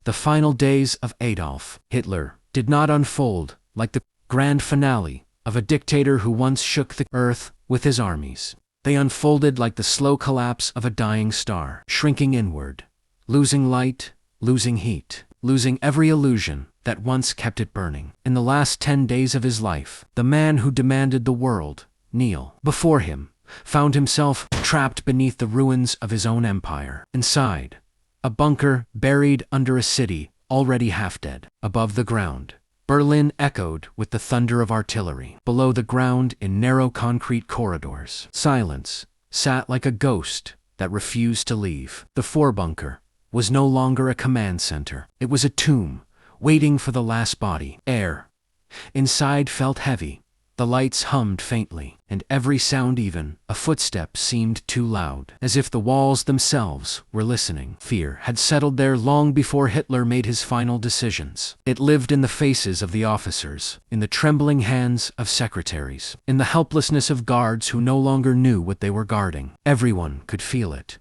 The final days of Adolf Hitler did not unfold like the grand finale of a dictator who once shook the earth with his armies. They unfolded like the slow collapse of a dying star, shrinking inward, losing light, losing heat, losing every illusion that once kept it burning. In the last 10 days of his life, the man who demanded the world kneel before him found himself trapped beneath the ruins of his own empire. Inside, a bunker buried under a city already half dead. Above the ground, Berlin echoed with the thunder of artillery. Below the ground, in narrow concrete corridors, silence sat like a ghost that refused to leave. The Führerbunker was no longer a command center. It was a tomb, waiting for the last body. Air inside felt heavy. The lights hummed faintly, and every sound, even a footstep, seemed too loud, as if the walls themselves were listening. Fear had settled there long before Hitler made his final decisions. It lived in the faces of the officers, in the trembling hands of secretaries, in the helplessness of guards who no longer knew what they were guarding. Everyone could feel it.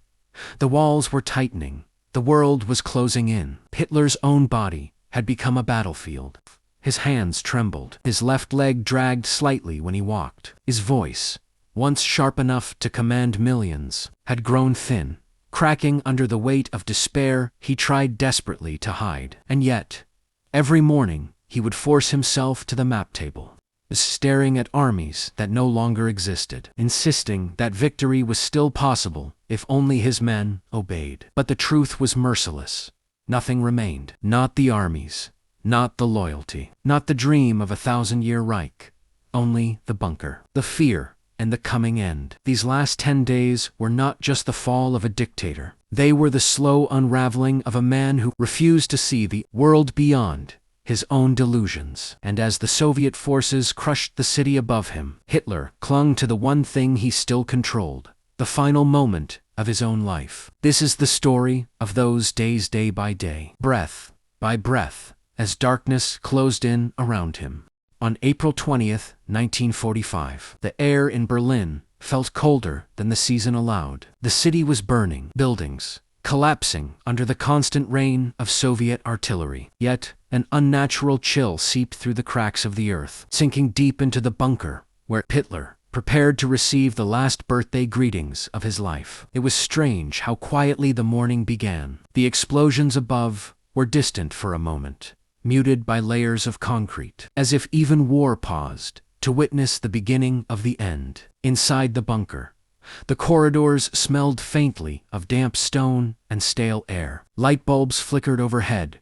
The walls were tightening. The world was closing in. Hitler's own body had become a battlefield. His hands trembled. His left leg dragged slightly when he walked. His voice, once sharp enough to command millions, had grown thin, cracking under the weight of despair he tried desperately to hide. And yet, every morning, he would force himself to the map table, staring at armies that no longer existed, insisting that victory was still possible if only his men obeyed. But the truth was merciless. Nothing remained. Not the armies, not the loyalty, not the dream of a 1,000-year Reich. Only the bunker, the fear, and the coming end. These last 10 days were not just the fall of a dictator. They were the slow unraveling of a man who refused to see the world beyond his own delusions. And as the Soviet forces crushed the city above him, Hitler clung to the one thing he still controlled, the final moment of his own life. This is the story of those days, day by day, breath by breath, as darkness closed in around him. On April 20th, 1945, the air in Berlin felt colder than the season allowed. The city was burning, buildings collapsing under the constant rain of Soviet artillery. Yet, an unnatural chill seeped through the cracks of the earth, sinking deep into the bunker where Hitler prepared to receive the last birthday greetings of his life. It was strange how quietly the morning began. The explosions above were distant for a moment, muted by layers of concrete, as if even war paused to witness the beginning of the end. Inside the bunker, the corridors smelled faintly of damp stone and stale air. Light bulbs flickered overhead,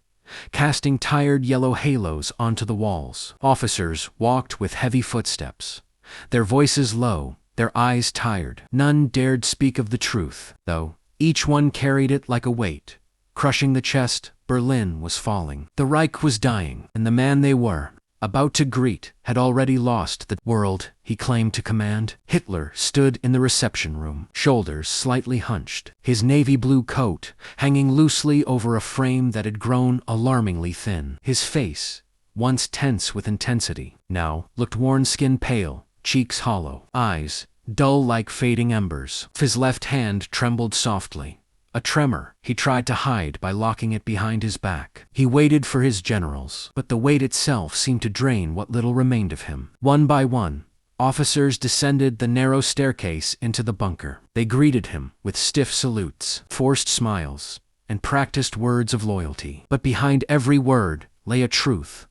casting tired yellow halos onto the walls. Officers walked with heavy footsteps, their voices low, their eyes tired. None dared speak of the truth, though each one carried it like a weight, crushing the chest. Berlin was falling. The Reich was dying, and the man they were about to greet had already lost the world he claimed to command. Hitler stood in the reception room, shoulders slightly hunched, his navy blue coat hanging loosely over a frame that had grown alarmingly thin. His face, once tense with intensity, now looked worn, skin pale, cheeks hollow, eyes dull like fading embers. His left hand trembled softly, a tremor he tried to hide by locking it behind his back. He waited for his generals, but the weight itself seemed to drain what little remained of him. One by one, officers descended the narrow staircase into the bunker. They greeted him with stiff salutes, forced smiles, and practiced words of loyalty. But behind every word lay a truth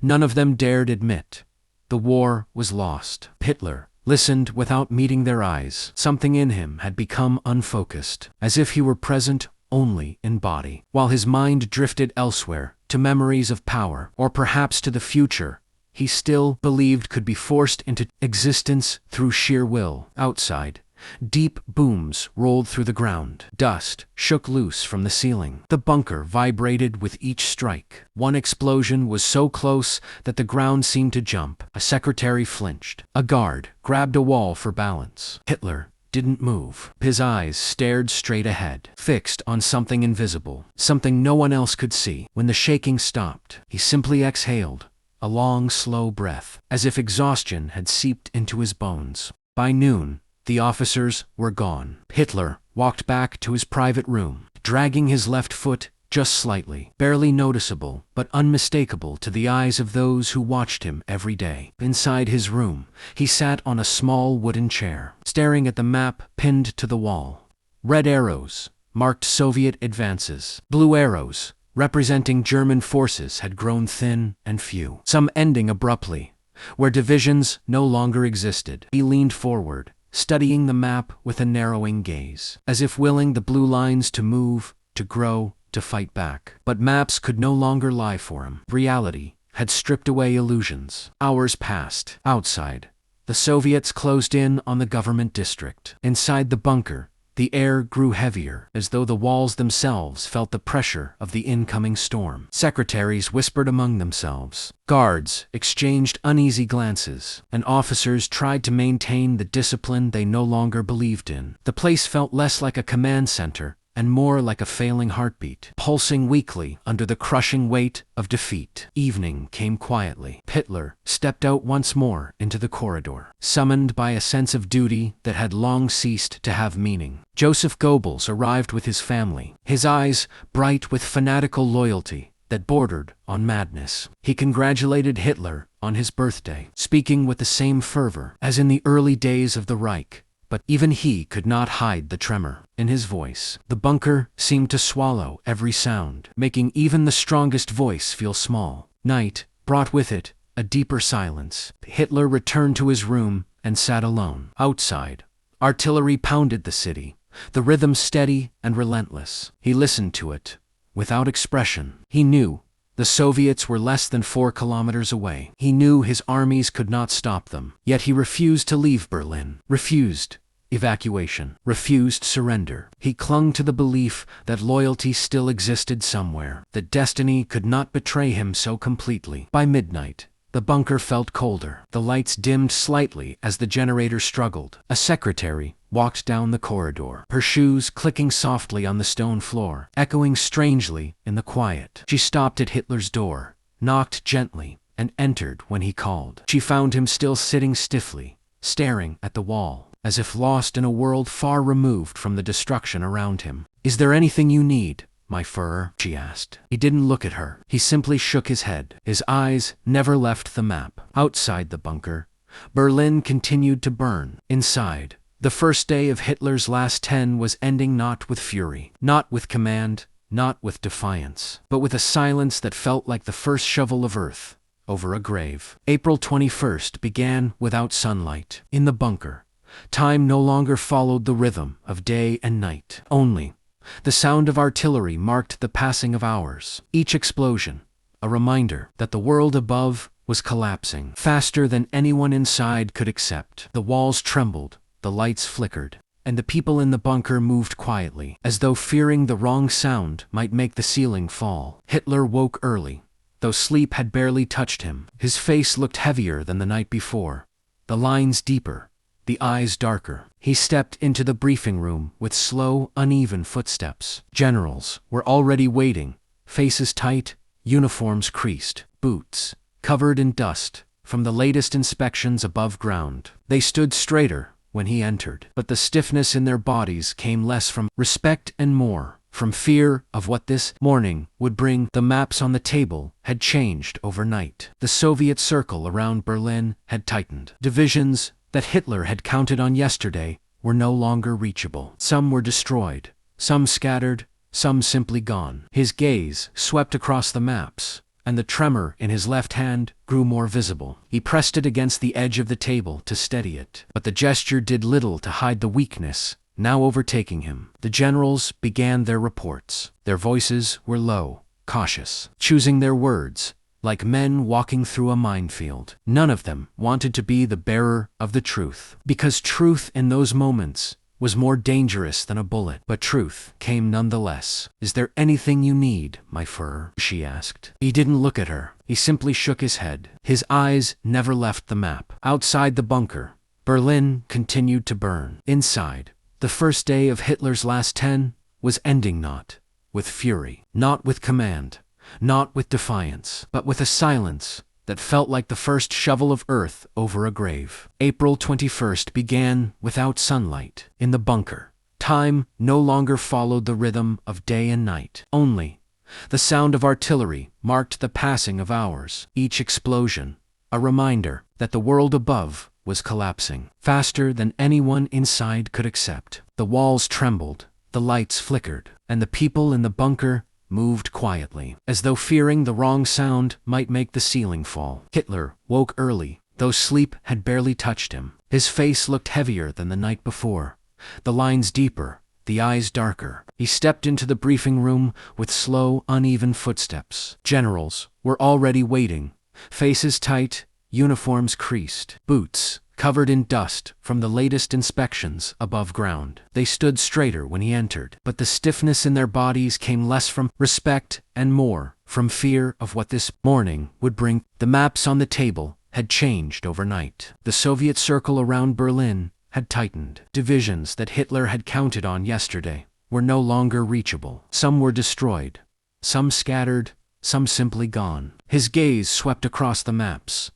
none of them dared admit. The war was lost. Hitler listened without meeting their eyes. Something in him had become unfocused, as if he were present only in body, while his mind drifted elsewhere, to memories of power, or perhaps to the future he still believed could be forced into existence through sheer will. Outside, deep booms rolled through the ground. Dust shook loose from the ceiling. The bunker vibrated with each strike. One explosion was so close that the ground seemed to jump. A secretary flinched. A guard grabbed a wall for balance. Hitler didn't move. His eyes stared straight ahead, fixed on something invisible, something no one else could see. When the shaking stopped, he simply exhaled, a long, slow breath, as if exhaustion had seeped into his bones. By noon, the officers were gone. Hitler walked back to his private room, dragging his left foot just slightly, barely noticeable, but unmistakable to the eyes of those who watched him every day. Inside his room, he sat on a small wooden chair, staring at the map pinned to the wall. Red arrows marked Soviet advances. Blue arrows, representing German forces, had grown thin and few, some ending abruptly, where divisions no longer existed. He leaned forward, studying the map with a narrowing gaze, as if willing the blue lines to move, to grow, to fight back. But maps could no longer lie for him. Reality had stripped away illusions. Hours passed. Outside, the Soviets closed in on the government district. Inside the bunker, the air grew heavier, as though the walls themselves felt the pressure of the incoming storm. Secretaries whispered among themselves. Guards exchanged uneasy glances, and officers tried to maintain the discipline they no longer believed in. The place felt less like a command center and more like a failing heartbeat, pulsing weakly under the crushing weight of defeat. Evening came quietly. Hitler stepped out once more into the corridor, summoned by a sense of duty that had long ceased to have meaning. Joseph Goebbels arrived with his family, his eyes bright with fanatical loyalty that bordered on madness. He congratulated Hitler on his birthday, speaking with the same fervor as in the early days of the Reich. But even he could not hide the tremor in his voice. The bunker seemed to swallow every sound, making even the strongest voice feel small. Night brought with it a deeper silence. Hitler returned to his room and sat alone. Outside, artillery pounded the city, the rhythm steady and relentless. He listened to it, without expression. He knew the Soviets were less than 4 kilometers away. He knew his armies could not stop them. Yet he refused to leave Berlin. Refused evacuation. Refused surrender. He clung to the belief that loyalty still existed somewhere, that destiny could not betray him so completely. By midnight, the bunker felt colder. The lights dimmed slightly as the generator struggled. A secretary walked down the corridor, her shoes clicking softly on the stone floor, echoing strangely in the quiet. She stopped at Hitler's door, knocked gently, and entered when he called. She found him still sitting stiffly, staring at the wall, as if lost in a world far removed from the destruction around him. "Is there anything you need, my Führer?" she asked. He didn't look at her. He simply shook his head. His eyes never left the map. Outside the bunker, Berlin continued to burn. Inside, the first day of Hitler's last 10 was ending not with fury, not with command, not with defiance, but with a silence that felt like the first shovel of earth over a grave. April 21st began without sunlight. In the bunker, time no longer followed the rhythm of day and night. Only the sound of artillery marked the passing of hours. Each explosion, a reminder that the world above was collapsing faster than anyone inside could accept. The walls trembled, the lights flickered, and the people in the bunker moved quietly, as though fearing the wrong sound might make the ceiling fall. Hitler woke early, though sleep had barely touched him. His face looked heavier than the night before, the lines deeper, the eyes darker. He stepped into the briefing room with slow, uneven footsteps. Generals were already waiting, faces tight, uniforms creased, boots covered in dust from the latest inspections above ground. They stood straighter when he entered, but the stiffness in their bodies came less from respect and more from fear of what this morning would bring. The maps on the table had changed overnight. The Soviet circle around Berlin had tightened. Divisions that Hitler had counted on yesterday were no longer reachable. Some were destroyed, some scattered, some simply gone. His gaze swept across the maps, and the tremor in his left hand grew more visible. He pressed it against the edge of the table to steady it, but the gesture did little to hide the weakness now overtaking him. The generals began their reports. Their voices were low, cautious, choosing their words like men walking through a minefield. None of them wanted to be the bearer of the truth, because truth in those moments was more dangerous than a bullet. But truth came nonetheless. "Is there anything you need, my Führer?" she asked. He didn't look at her. He simply shook his head. His eyes never left the map. Outside the bunker, Berlin continued to burn. Inside, the first day of Hitler's last 10 was ending not with fury, not with command, not with defiance, but with a silence that felt like the first shovel of earth over a grave. April 21st began without sunlight. In the bunker, time no longer followed the rhythm of day and night. Only The sound of artillery marked the passing of hours, each explosion a reminder that the world above was collapsing, faster than anyone inside could accept. The walls trembled, the lights flickered, and the people in the bunker moved quietly, as though fearing the wrong sound might make the ceiling fall. Hitler woke early, though sleep had barely touched him. His face looked heavier than the night before, the lines deeper, the eyes darker. He stepped into the briefing room with slow, uneven footsteps. Generals were already waiting, faces tight, uniforms creased, boots covered in dust from the latest inspections above ground. They stood straighter when he entered, but the stiffness in their bodies came less from respect and more from fear of what this morning would bring. The maps on the table had changed overnight. The Soviet circle around Berlin had tightened. Divisions that Hitler had counted on yesterday were no longer reachable. Some were destroyed, some scattered, some simply gone. His gaze swept across the maps,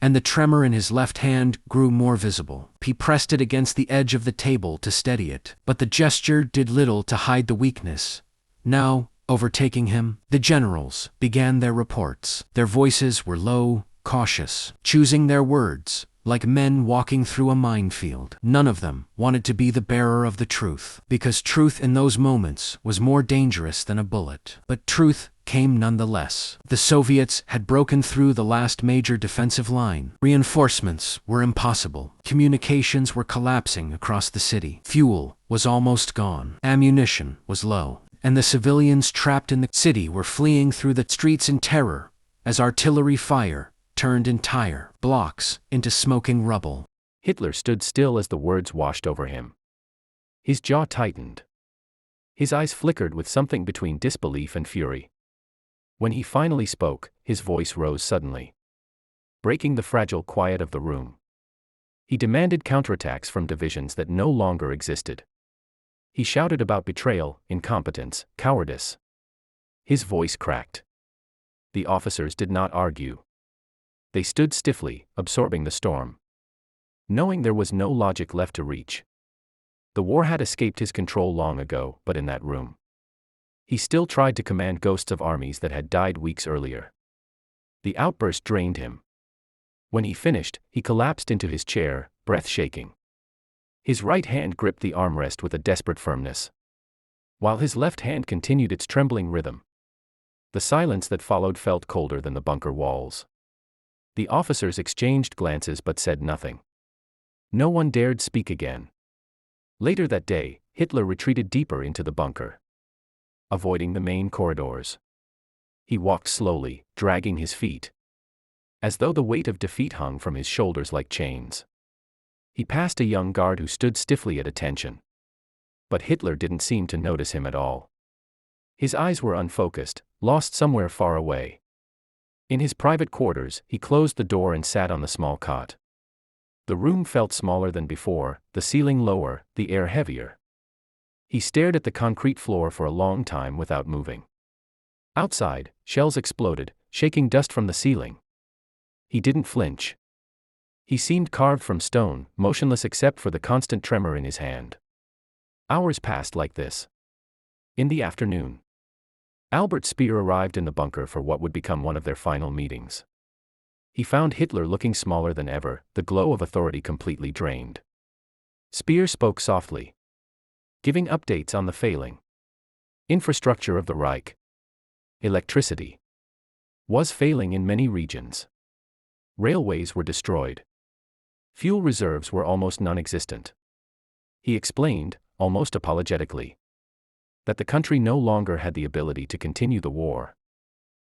and the tremor in his left hand grew more visible. He pressed it against the edge of the table to steady it, but the gesture did little to hide the weakness. Now, overtaking him, the generals began their reports. Their voices were low, cautious, choosing their words like men walking through a minefield. None of them wanted to be the bearer of the truth, because truth in those moments was more dangerous than a bullet. But truth came nonetheless. The Soviets had broken through the last major defensive line. Reinforcements were impossible. Communications were collapsing across the city. Fuel was almost gone. Ammunition was low. And the civilians trapped in the city were fleeing through the streets in terror as artillery fire turned entire blocks into smoking rubble. Hitler stood still as the words washed over him. His jaw tightened. His eyes flickered with something between disbelief and fury. When he finally spoke, his voice rose suddenly, breaking the fragile quiet of the room. He demanded counterattacks from divisions that no longer existed. He shouted about betrayal, incompetence, cowardice. His voice cracked. The officers did not argue. They stood stiffly, absorbing the storm, knowing there was no logic left to reach. The war had escaped his control long ago, but in that room, he still tried to command ghosts of armies that had died weeks earlier. The outburst drained him. When he finished, he collapsed into his chair, breath shaking. His right hand gripped the armrest with a desperate firmness, while his left hand continued its trembling rhythm. The silence that followed felt colder than the bunker walls. The officers exchanged glances but said nothing. No one dared speak again. Later that day, Hitler retreated deeper into the bunker, avoiding the main corridors. He walked slowly, dragging his feet, as though the weight of defeat hung from his shoulders like chains. He passed a young guard who stood stiffly at attention. But Hitler didn't seem to notice him at all. His eyes were unfocused, lost somewhere far away. In his private quarters, he closed the door and sat on the small cot. The room felt smaller than before, the ceiling lower, the air heavier. He stared at the concrete floor for a long time without moving. Outside, shells exploded, shaking dust from the ceiling. He didn't flinch. He seemed carved from stone, motionless except for the constant tremor in his hand. Hours passed like this. In the afternoon, Albert Speer arrived in the bunker for what would become one of their final meetings. He found Hitler looking smaller than ever, the glow of authority completely drained. Speer spoke softly, giving updates on the failing infrastructure of the Reich. Electricity was failing in many regions. Railways were destroyed. Fuel reserves were almost non-existent. He explained, almost apologetically, that the country no longer had the ability to continue the war.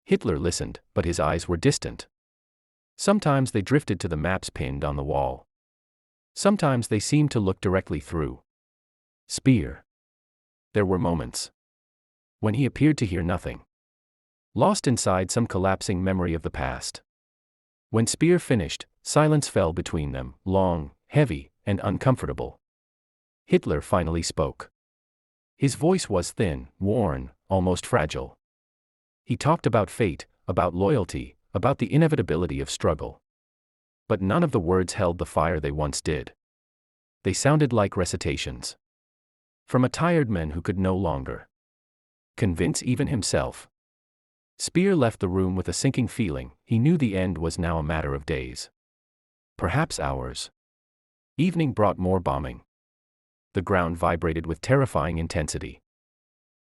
Hitler listened, but his eyes were distant. Sometimes they drifted to the maps pinned on the wall. Sometimes they seemed to look directly through Speer. There were moments when he appeared to hear nothing, lost inside some collapsing memory of the past. When Speer finished, silence fell between them, long, heavy, and uncomfortable. Hitler finally spoke. His voice was thin, worn, almost fragile. He talked about fate, about loyalty, about the inevitability of struggle. But none of the words held the fire they once did. They sounded like recitations from a tired man who could no longer convince even himself. Speer left the room with a sinking feeling. He knew the end was now a matter of days. Perhaps hours. Evening brought more bombing. The ground vibrated with terrifying intensity.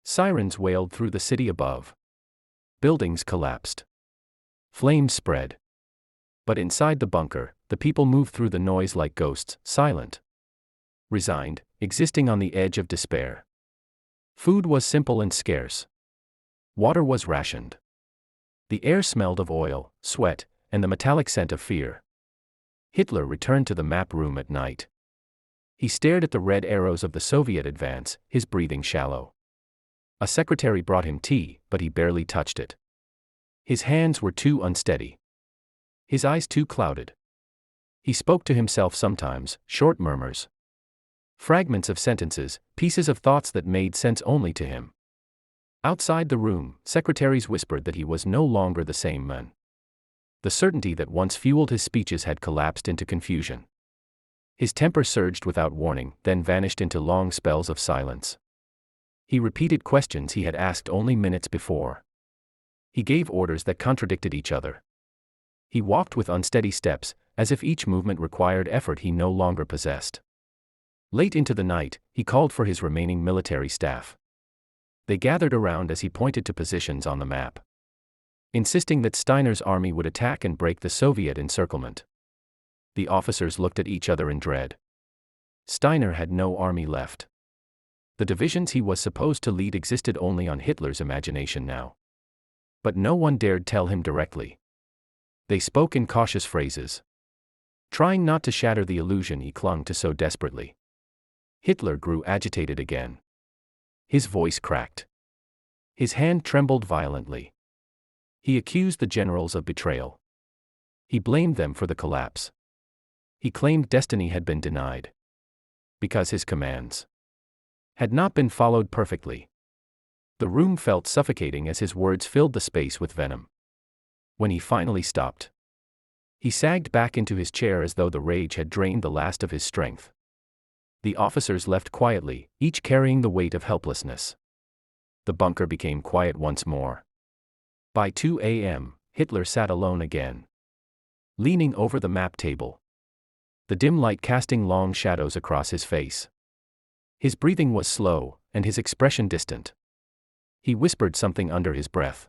Sirens wailed through the city above. Buildings collapsed. Flames spread. But inside the bunker, the people moved through the noise like ghosts, silent, resigned, existing on the edge of despair. Food was simple and scarce. Water was rationed. The air smelled of oil, sweat, and the metallic scent of fear. Hitler returned to the map room at night. He stared at the red arrows of the Soviet advance, his breathing shallow. A secretary brought him tea, but he barely touched it. His hands were too unsteady. His eyes too clouded. He spoke to himself sometimes, short murmurs. Fragments of sentences, pieces of thoughts that made sense only to him. Outside the room, secretaries whispered that he was no longer the same man. The certainty that once fueled his speeches had collapsed into confusion. His temper surged without warning, then vanished into long spells of silence. He repeated questions he had asked only minutes before. He gave orders that contradicted each other. He walked with unsteady steps, as if each movement required effort he no longer possessed. Late into the night, he called for his remaining military staff. They gathered around as he pointed to positions on the map, insisting that Steiner's army would attack and break the Soviet encirclement. The officers looked at each other in dread. Steiner had no army left. The divisions he was supposed to lead existed only on Hitler's imagination now. But no one dared tell him directly. They spoke in cautious phrases, trying not to shatter the illusion he clung to so desperately. Hitler grew agitated again. His voice cracked. His hand trembled violently. He accused the generals of betrayal. He blamed them for the collapse. He claimed destiny had been denied because his commands had not been followed perfectly. The room felt suffocating as his words filled the space with venom. When he finally stopped, he sagged back into his chair as though the rage had drained the last of his strength. The officers left quietly, each carrying the weight of helplessness. The bunker became quiet once more. By 2 a.m., Hitler sat alone again, leaning over the map table, the dim light casting long shadows across his face. His breathing was slow, and his expression distant. He whispered something under his breath,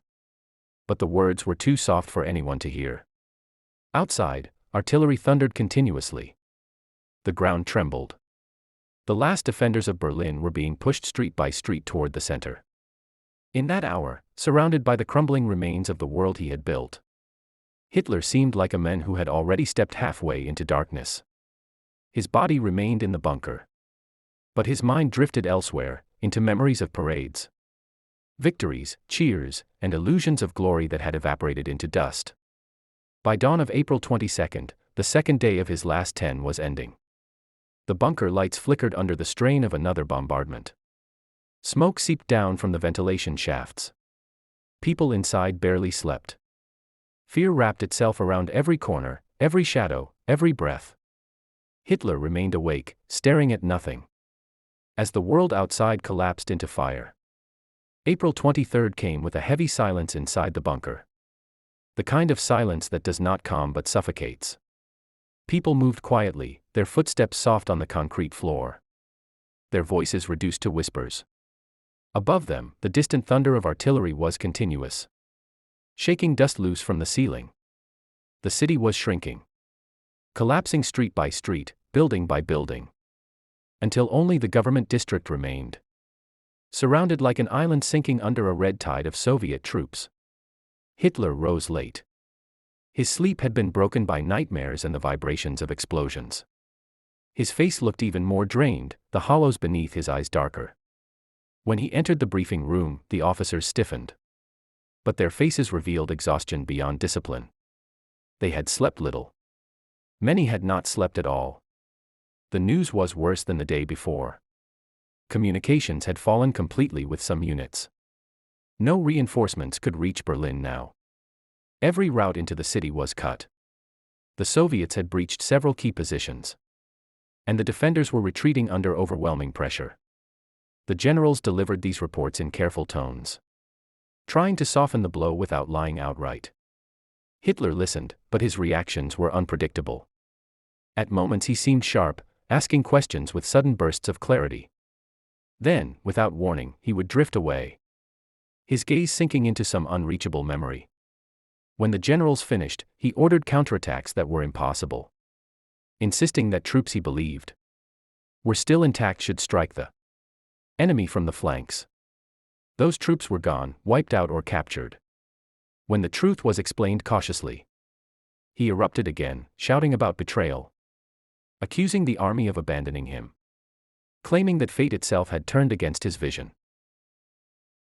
but the words were too soft for anyone to hear. Outside, artillery thundered continuously. The ground trembled. The last defenders of Berlin were being pushed street by street toward the center. In that hour, surrounded by the crumbling remains of the world he had built, Hitler seemed like a man who had already stepped halfway into darkness. His body remained in the bunker, but his mind drifted elsewhere, into memories of parades, victories, cheers, and illusions of glory that had evaporated into dust. By dawn of April 22nd, the second day of his last 10 was ending. The bunker lights flickered under the strain of another bombardment. Smoke seeped down from the ventilation shafts. People inside barely slept. Fear wrapped itself around every corner, every shadow, every breath. Hitler remained awake, staring at nothing, as the world outside collapsed into fire. April 23rd came with a heavy silence inside the bunker. The kind of silence that does not calm but suffocates. People moved quietly, their footsteps soft on the concrete floor, their voices reduced to whispers. Above them, the distant thunder of artillery was continuous, shaking dust loose from the ceiling. The city was shrinking, collapsing street by street, building by building, until only the government district remained, surrounded like an island sinking under a red tide of Soviet troops. Hitler rose late. His sleep had been broken by nightmares and the vibrations of explosions. His face looked even more drained, the hollows beneath his eyes darker. When he entered the briefing room, the officers stiffened. But their faces revealed exhaustion beyond discipline. They had slept little. Many had not slept at all. The news was worse than the day before. Communications had fallen completely with some units. No reinforcements could reach Berlin now. Every route into the city was cut. The Soviets had breached several key positions, and the defenders were retreating under overwhelming pressure. The generals delivered these reports in careful tones. trying to soften the blow without lying outright. Hitler listened, but his reactions were unpredictable. At moments he seemed sharp, asking questions with sudden bursts of clarity. Then, without warning, he would drift away, his gaze sinking into some unreachable memory. When the generals finished, he ordered counterattacks that were impossible, insisting that troops he believed were still intact should strike the enemy from the flanks. Those troops were gone, wiped out or captured. When the truth was explained cautiously, he erupted again, shouting about betrayal, accusing the army of abandoning him, claiming that fate itself had turned against his vision.